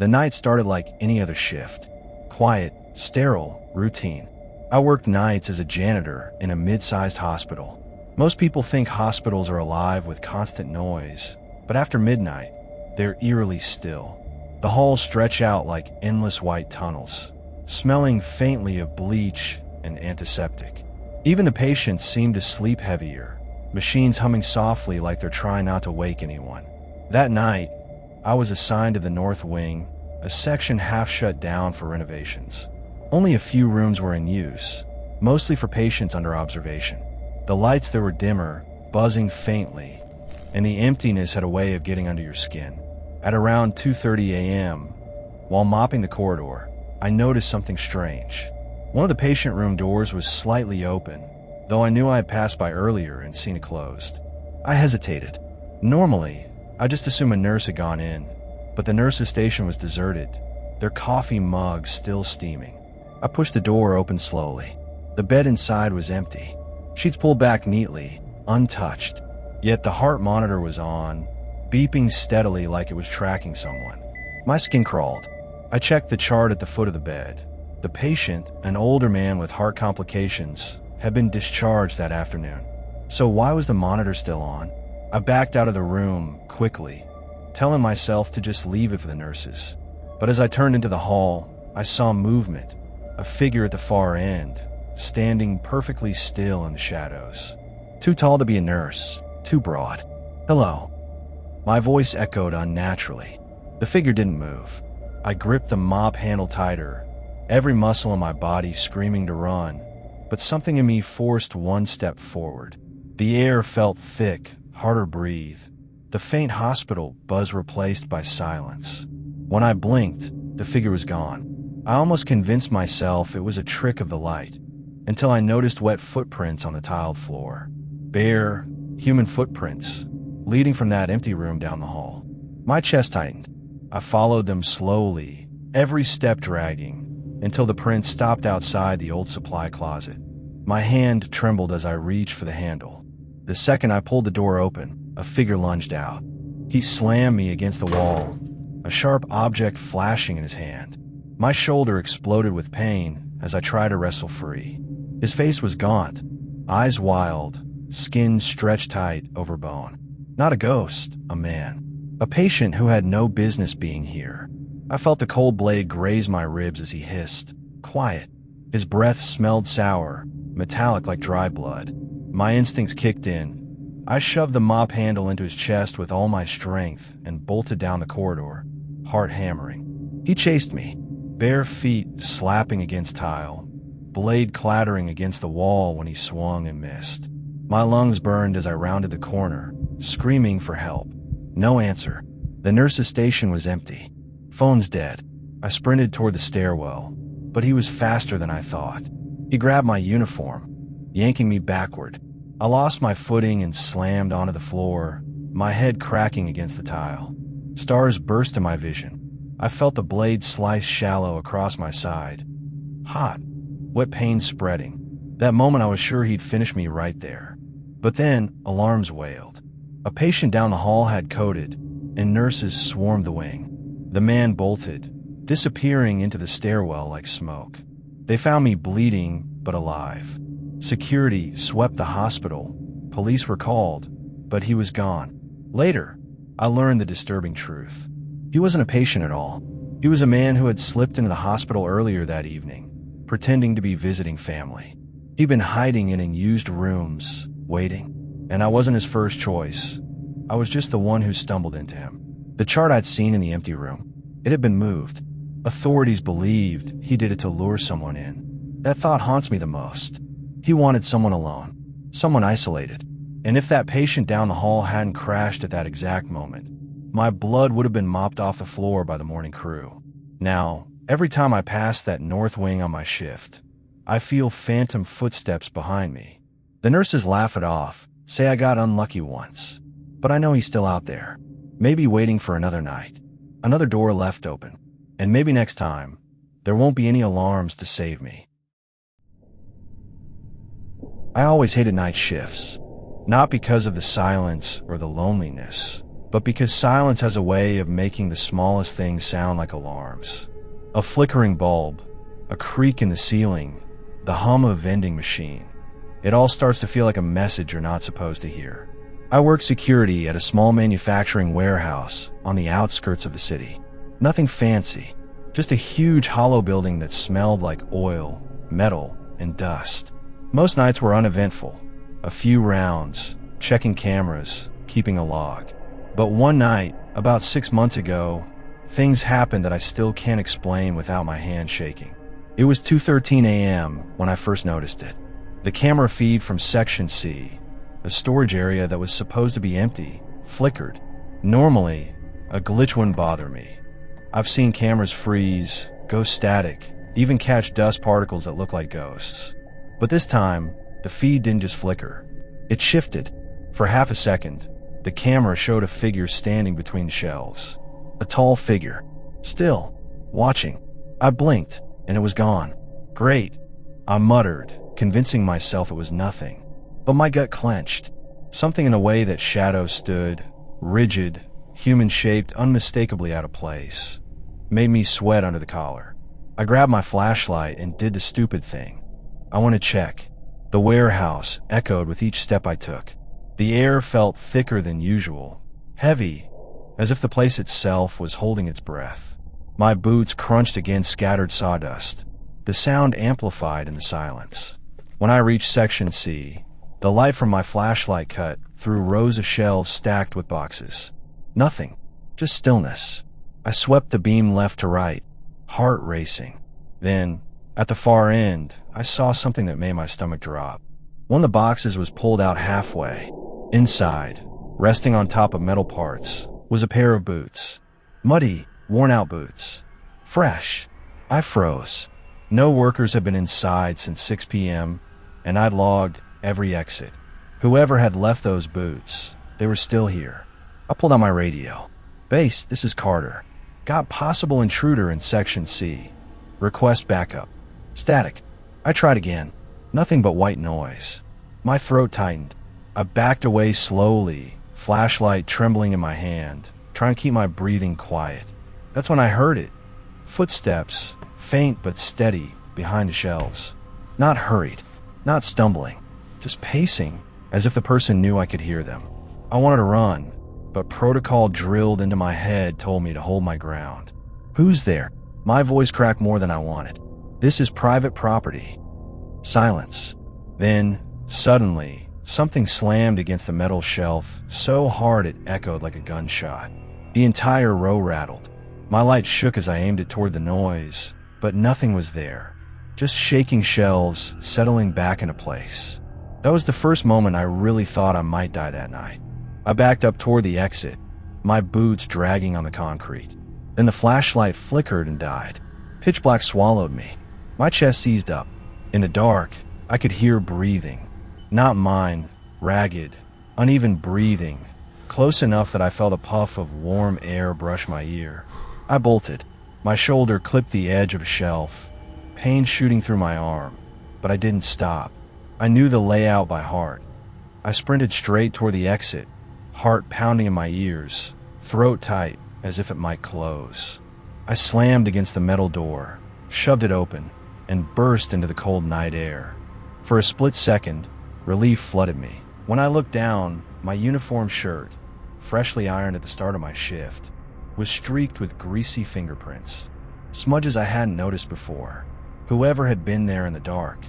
The night started like any other shift. Quiet, sterile, routine. I worked nights as a janitor in a mid-sized hospital. Most people think hospitals are alive with constant noise, but after midnight, they're eerily still. The halls stretch out like endless white tunnels, smelling faintly of bleach and antiseptic. Even the patients seem to sleep heavier, machines humming softly like they're trying not to wake anyone. That night, I was assigned to the North Wing, a section half shut down for renovations. Only a few rooms were in use, mostly for patients under observation. The lights there were dimmer, buzzing faintly, and the emptiness had a way of getting under your skin. At around 2:30 a.m., while mopping the corridor, I noticed something strange. One of the patient room doors was slightly open, though I knew I had passed by earlier and seen it closed. I hesitated. Normally, I just assume a nurse had gone in, but the nurse's station was deserted, their coffee mugs still steaming. I pushed the door open slowly. The bed inside was empty. Sheets pulled back neatly, untouched. Yet the heart monitor was on, beeping steadily like it was tracking someone. My skin crawled. I checked the chart at the foot of the bed. The patient, an older man with heart complications, had been discharged that afternoon. So why was the monitor still on? I backed out of the room quickly, telling myself to just leave it for the nurses. But as I turned into the hall, I saw movement, a figure at the far end, standing perfectly still in the shadows. Too tall to be a nurse, too broad. "Hello." My voice echoed unnaturally. The figure didn't move. I gripped the mop handle tighter, every muscle in my body screaming to run, but something in me forced one step forward. The air felt thick, harder to breathe. The faint hospital buzz replaced by silence. When I blinked, the figure was gone. I almost convinced myself it was a trick of the light, until I noticed wet footprints on the tiled floor. Bare, human footprints, leading from that empty room down the hall. My chest tightened. I followed them slowly, every step dragging, until the prints stopped outside the old supply closet. My hand trembled as I reached for the handle. The second I pulled the door open, a figure lunged out. He slammed me against the wall, a sharp object flashing in his hand. My shoulder exploded with pain as I tried to wrestle free. His face was gaunt, eyes wild, skin stretched tight over bone. Not a ghost, a man. A patient who had no business being here. I felt the cold blade graze my ribs as he hissed, quiet. His breath smelled sour, metallic like dry blood. My instincts kicked in. I shoved the mop handle into his chest with all my strength and bolted down the corridor, heart hammering. He chased me, bare feet slapping against tile, blade clattering against the wall when he swung and missed. My lungs burned as I rounded the corner, screaming for help. No answer. The nurse's station was empty. Phone's dead. I sprinted toward the stairwell, but he was faster than I thought. He grabbed my uniform, yanking me backward. I lost my footing and slammed onto the floor, my head cracking against the tile. Stars burst in my vision. I felt the blade slice shallow across my side. Hot, wet pain spreading. That moment I was sure he'd finish me right there. But then, alarms wailed. A patient down the hall had coded, and nurses swarmed the wing. The man bolted, disappearing into the stairwell like smoke. They found me bleeding, but alive. Security swept the hospital. Police were called, but he was gone. Later, I learned the disturbing truth. He wasn't a patient at all. He was a man who had slipped into the hospital earlier that evening, pretending to be visiting family. He'd been hiding in used rooms, waiting. And I wasn't his first choice. I was just the one who stumbled into him. The chart I'd seen in the empty room, it had been moved. Authorities believed he did it to lure someone in. That thought haunts me the most. He wanted someone alone, someone isolated. And if that patient down the hall hadn't crashed at that exact moment, my blood would have been mopped off the floor by the morning crew. Now, every time I pass that north wing on my shift, I feel phantom footsteps behind me. The nurses laugh it off, say I got unlucky once. But I know he's still out there, maybe waiting for another night, another door left open. And maybe next time, there won't be any alarms to save me. I always hated night shifts, not because of the silence or the loneliness, but because silence has a way of making the smallest things sound like alarms. A flickering bulb, a creak in the ceiling, the hum of a vending machine. It all starts to feel like a message you're not supposed to hear. I work security at a small manufacturing warehouse on the outskirts of the city. Nothing fancy, just a huge hollow building that smelled like oil, metal, and dust. Most nights were uneventful. A few rounds, checking cameras, keeping a log. But one night, about 6 months ago, things happened that I still can't explain without my hand shaking. It was 2:13 a.m. when I first noticed it. The camera feed from Section C, a storage area that was supposed to be empty, flickered. Normally, a glitch wouldn't bother me. I've seen cameras freeze, go static, even catch dust particles that look like ghosts. But this time, the feed didn't just flicker. It shifted. For half a second, the camera showed a figure standing between the shelves. A tall figure. Still. Watching. I blinked, and it was gone. Great. I muttered, convincing myself it was nothing. But my gut clenched. Something in a way that shadows stood, rigid, human-shaped, unmistakably out of place. Made me sweat under the collar. I grabbed my flashlight and did the stupid thing. I went to check. The warehouse echoed with each step I took. The air felt thicker than usual, heavy, as if the place itself was holding its breath. My boots crunched against scattered sawdust. The sound amplified in the silence. When I reached Section C, the light from my flashlight cut through rows of shelves stacked with boxes. Nothing, just stillness. I swept the beam left to right, heart racing. Then, at the far end, I saw something that made my stomach drop. One of the boxes was pulled out halfway. Inside, resting on top of metal parts, was a pair of boots. Muddy, worn-out boots. Fresh. I froze. No workers had been inside since 6 p.m., and I'd logged every exit. Whoever had left those boots, they were still here. I pulled out my radio. "Base, this is Carter. Got possible intruder in Section C. Request backup." Static. I tried again. Nothing but white noise. My throat tightened. I backed away slowly, flashlight trembling in my hand, trying to keep my breathing quiet. That's when I heard it. Footsteps, faint but steady, behind the shelves. Not hurried, not stumbling, just pacing, as if the person knew I could hear them. I wanted to run, but protocol drilled into my head told me to hold my ground. "Who's there?" My voice cracked more than I wanted. "This is private property." Silence. Then, suddenly, something slammed against the metal shelf so hard it echoed like a gunshot. The entire row rattled. My light shook as I aimed it toward the noise, but nothing was there. Just shaking shelves settling back into place. That was the first moment I really thought I might die that night. I backed up toward the exit, my boots dragging on the concrete. Then the flashlight flickered and died. Pitch black swallowed me. My chest seized up. In the dark, I could hear breathing. Not mine, ragged, uneven breathing, close enough that I felt a puff of warm air brush my ear. I bolted. My shoulder clipped the edge of a shelf, pain shooting through my arm, but I didn't stop. I knew the layout by heart. I sprinted straight toward the exit, heart pounding in my ears, throat tight as if it might close. I slammed against the metal door, shoved it open, and burst into the cold night air. For a split second, relief flooded me. When I looked down, my uniform shirt, freshly ironed at the start of my shift, was streaked with greasy fingerprints. Smudges I hadn't noticed before. Whoever had been there in the dark,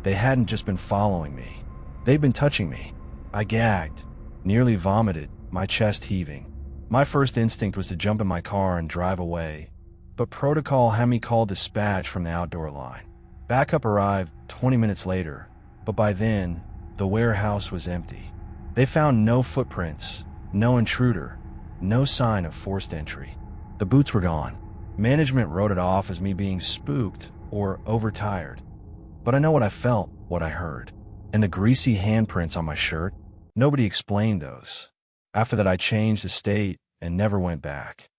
they hadn't just been following me. They'd been touching me. I gagged, nearly vomited, my chest heaving. My first instinct was to jump in my car and drive away, but protocol had me call dispatch from the outdoor line. Backup arrived 20 minutes later, but by then, the warehouse was empty. They found no footprints, no intruder, no sign of forced entry. The boots were gone. Management wrote it off as me being spooked or overtired. But I know what I felt, what I heard. And the greasy handprints on my shirt, nobody explained those. After that, I changed the state and never went back.